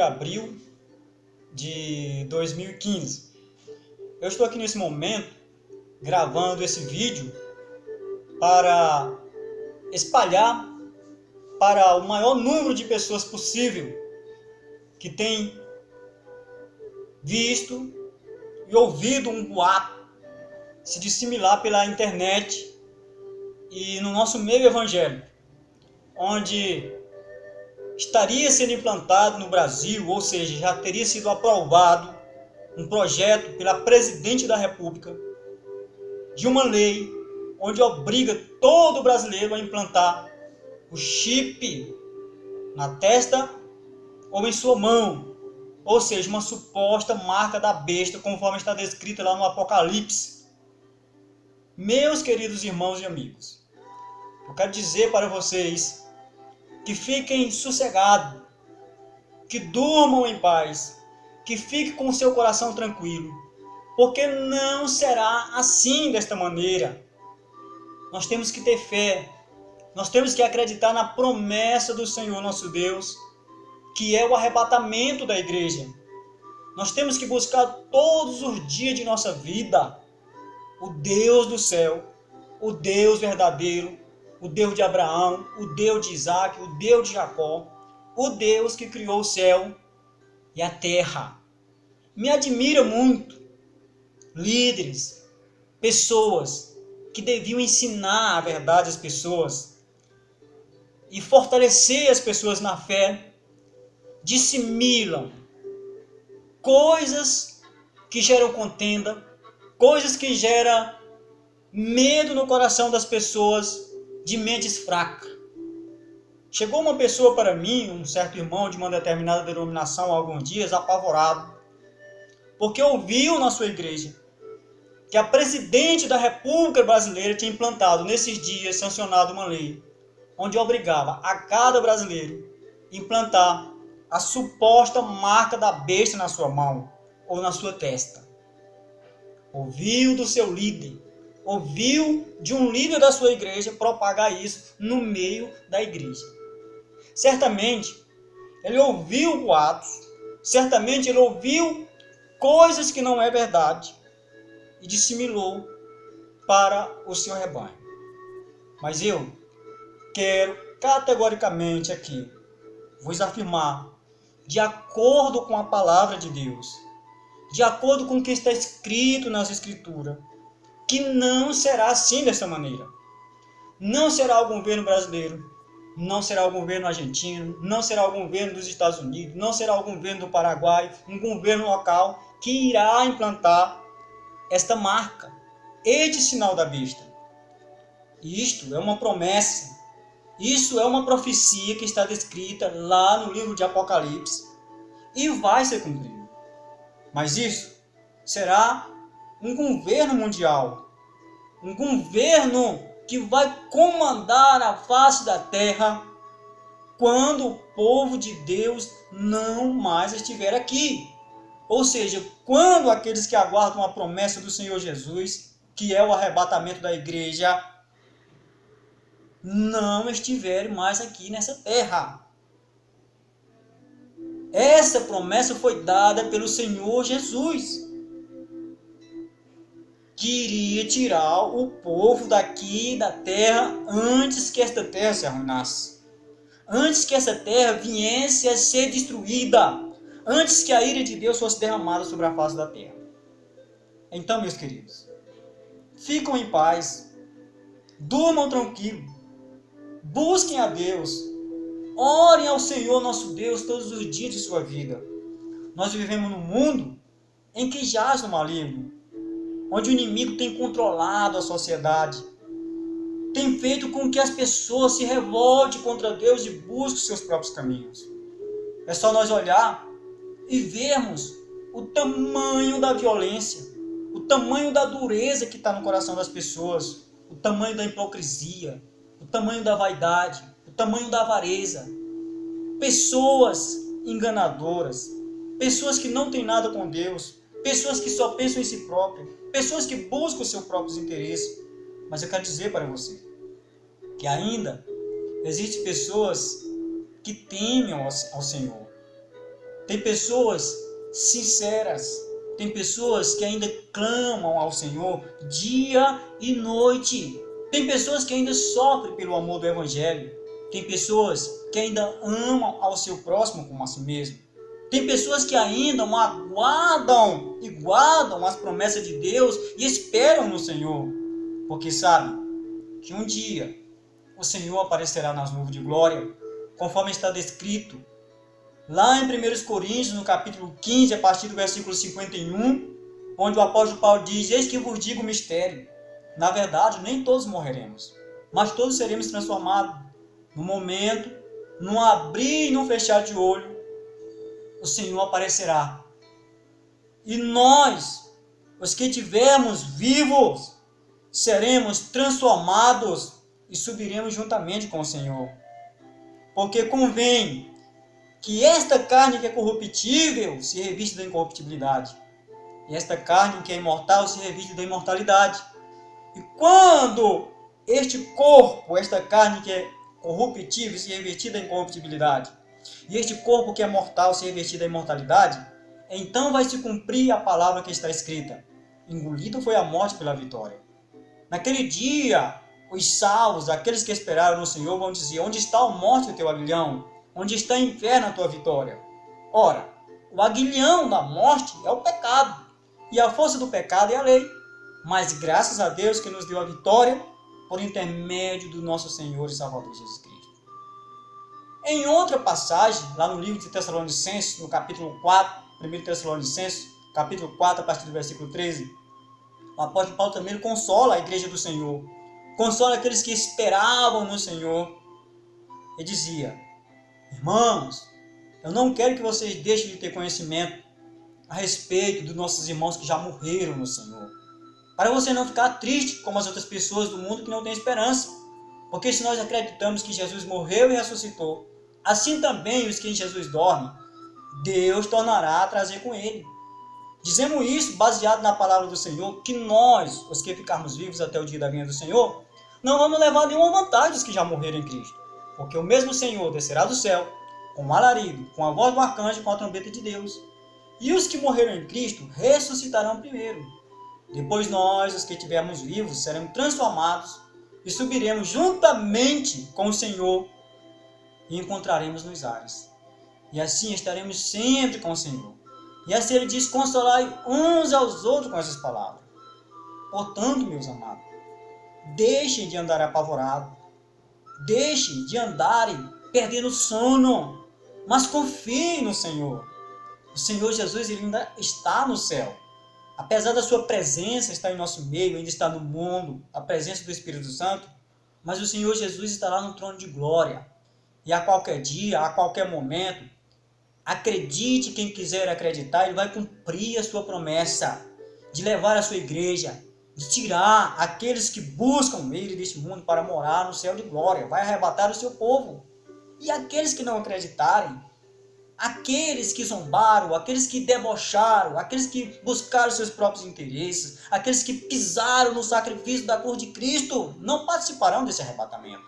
Abril de 2015. Eu estou aqui nesse momento gravando esse vídeo para espalhar para o maior número de pessoas possível que tem visto e ouvido um boato se dissemilar pela internet e no nosso meio evangélico, onde estaria sendo implantado no Brasil, ou seja, já teria sido aprovado um projeto pela Presidente da República de uma lei onde obriga todo brasileiro a implantar o chip na testa ou em sua mão, ou seja, uma suposta marca da besta, conforme está descrito lá no Apocalipse. Meus queridos irmãos e amigos, eu quero dizer para vocês que fiquem sossegados, que durmam em paz, que fiquem com o seu coração tranquilo, porque não será assim desta maneira. Nós temos que ter fé, nós temos que acreditar na promessa do Senhor nosso Deus, que é o arrebatamento da igreja. Nós temos que buscar todos os dias de nossa vida o Deus do céu, o Deus verdadeiro, o Deus de Abraão, o Deus de Isaac, o Deus de Jacó, o Deus que criou o céu e a terra. Me admira muito líderes, pessoas que deviam ensinar a verdade às pessoas e fortalecer as pessoas na fé, dissemilam coisas que geram contenda, coisas que geram medo no coração das pessoas de mentes fracas. Chegou uma pessoa para mim, um certo irmão de uma determinada denominação, há alguns dias, apavorado, porque ouviu na sua igreja que a Presidente da República Brasileira tinha implantado nesses dias, sancionado uma lei, onde obrigava a cada brasileiro implantar a suposta marca da besta na sua mão ou na sua testa. Ouviu do seu líder, ouviu de um líder da sua igreja propagar isso no meio da igreja. Certamente, ele ouviu boatos, certamente ele ouviu coisas que não é verdade e dissimulou para o seu rebanho. Mas eu quero categoricamente aqui vos afirmar, de acordo com a palavra de Deus, de acordo com o que está escrito nas Escrituras, que não será assim dessa maneira. Não será o governo brasileiro, não será o governo argentino, não será o governo dos Estados Unidos, não será o governo do Paraguai, um governo local que irá implantar esta marca, este sinal da besta. Isto é uma promessa, isso é uma profecia que está descrita lá no livro de Apocalipse e vai ser cumprido. Mas isso será um governo mundial, um governo que vai comandar a face da terra quando o povo de Deus não mais estiver aqui. Ou seja, quando aqueles que aguardam a promessa do Senhor Jesus, que é o arrebatamento da igreja, não estiverem mais aqui nessa terra. Essa promessa foi dada pelo Senhor Jesus, que iria tirar o povo daqui da terra antes que esta terra se arruinasse, antes que essa terra viesse a ser destruída, antes que a ira de Deus fosse derramada sobre a face da terra. Então, meus queridos, fiquem em paz, durmam tranquilo, busquem a Deus, orem ao Senhor nosso Deus todos os dias de sua vida. Nós vivemos num mundo em que jaz o maligno, onde o inimigo tem controlado a sociedade, tem feito com que as pessoas se revoltem contra Deus e busquem seus próprios caminhos. É só nós olhar e vermos o tamanho da violência, o tamanho da dureza que está no coração das pessoas, o tamanho da hipocrisia, o tamanho da vaidade, o tamanho da avareza. Pessoas enganadoras, pessoas que não têm nada com Deus, pessoas que só pensam em si próprias, pessoas que buscam os seus próprios interesses. Mas eu quero dizer para você que ainda existem pessoas que temem ao Senhor, Tem pessoas sinceras, tem pessoas que ainda clamam ao Senhor dia e noite. Tem pessoas que ainda sofrem pelo amor do Evangelho. Tem pessoas que ainda amam ao seu próximo como a si mesmo. Tem pessoas que ainda aguardam e guardam as promessas de Deus e esperam no Senhor. Porque sabem que um dia o Senhor aparecerá nas nuvens de glória, conforme está descrito lá em 1 Coríntios, no capítulo 15, a partir do versículo 51, onde o apóstolo Paulo diz: eis que vos digo o mistério. Na verdade, nem todos morreremos, mas todos seremos transformados. No momento, num abrir e num fechar de olho, o Senhor aparecerá. E nós, os que estivermos vivos, seremos transformados e subiremos juntamente com o Senhor. Porque convém que esta carne que é corruptível se reviste da incorruptibilidade, e esta carne que é imortal se reviste da imortalidade. E quando este corpo, esta carne que é corruptível se revestir da incorruptibilidade, e este corpo que é mortal se revestir da imortalidade, então vai se cumprir a palavra que está escrita: engolido foi a morte pela vitória. Naquele dia, os salvos, aqueles que esperaram no Senhor, vão dizer: onde está a morte, o teu aguilhão? Onde está o inferno, a tua vitória? Ora, o aguilhão da morte é o pecado, e a força do pecado é a lei. Mas graças a Deus que nos deu a vitória por intermédio do nosso Senhor e Salvador Jesus Cristo. Em outra passagem, lá no livro de Tessalonicenses, no capítulo 4, 1 Tessalonicenses, capítulo 4, a partir do versículo 13, o apóstolo Paulo também consola a igreja do Senhor, consola aqueles que esperavam no Senhor, e dizia: irmãos, eu não quero que vocês deixem de ter conhecimento a respeito dos nossos irmãos que já morreram no Senhor, para você não ficar triste como as outras pessoas do mundo que não têm esperança. Porque se nós acreditamos que Jesus morreu e ressuscitou, assim também os que em Jesus dormem, Deus tornará a trazer com ele. Dizemos isso baseado na palavra do Senhor, que nós, os que ficarmos vivos até o dia da vinda do Senhor, não vamos levar nenhuma vantagem dos que já morreram em Cristo. Porque o mesmo Senhor descerá do céu, com um alarido, com a voz do arcanjo e com a trombeta de Deus. E os que morreram em Cristo ressuscitarão primeiro. Depois nós, os que estivermos vivos, seremos transformados e subiremos juntamente com o Senhor e encontraremos nos ares. E assim estaremos sempre com o Senhor. E assim ele diz: consolai uns aos outros com essas palavras. Portanto, meus amados, deixem de andar apavorados, deixem de andarem perdendo sono, mas confiem no Senhor. O Senhor Jesus ele ainda está no céu. Apesar da sua presença estar em nosso meio, ainda está no mundo, a presença do Espírito Santo, mas o Senhor Jesus está lá no trono de glória. E a qualquer dia, a qualquer momento, acredite quem quiser acreditar, ele vai cumprir a sua promessa de levar a sua igreja, de tirar aqueles que buscam ele deste mundo para morar no céu de glória, vai arrebatar o seu povo. E aqueles que não acreditarem, aqueles que zombaram, aqueles que debocharam, aqueles que buscaram seus próprios interesses, aqueles que pisaram no sacrifício da cruz de Cristo, não participarão desse arrebatamento.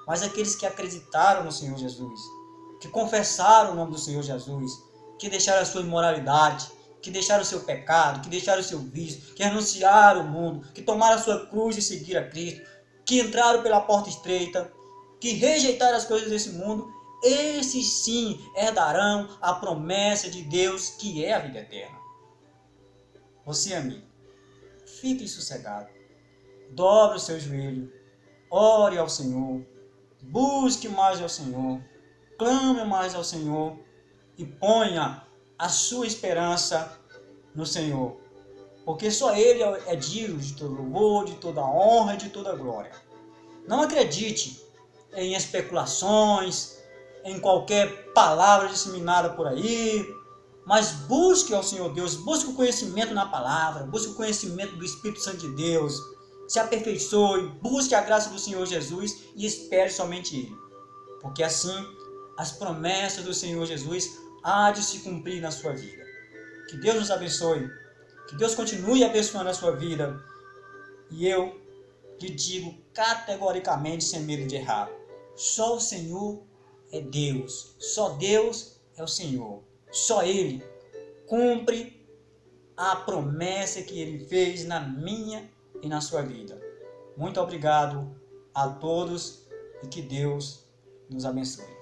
Mas aqueles que acreditaram no Senhor Jesus, que confessaram o nome do Senhor Jesus, que deixaram a sua imoralidade, que deixaram o seu pecado, que deixaram o seu vício, que renunciaram ao mundo, que tomaram a sua cruz e seguiram a Cristo, que entraram pela porta estreita, que rejeitaram as coisas desse mundo, esses sim herdarão a promessa de Deus, que é a vida eterna. Você, amigo, fique sossegado, dobre o seu joelho, ore ao Senhor, busque mais ao Senhor, clame mais ao Senhor e ponha a sua esperança no Senhor, porque só Ele é digno de todo louvor, de toda honra e de toda glória. Não acredite em especulações, em qualquer palavra disseminada por aí, mas busque ao Senhor Deus, busque o conhecimento na palavra, busque o conhecimento do Espírito Santo de Deus, se aperfeiçoe, busque a graça do Senhor Jesus e espere somente Ele, porque assim as promessas do Senhor Jesus há de se cumprir na sua vida. Que Deus nos abençoe, que Deus continue abençoando a sua vida, e eu lhe digo categoricamente, sem medo de errar: só o Senhor é Deus, só Deus é o Senhor. Só Ele cumpre a promessa que Ele fez na minha e na sua vida. Muito obrigado a todos e que Deus nos abençoe.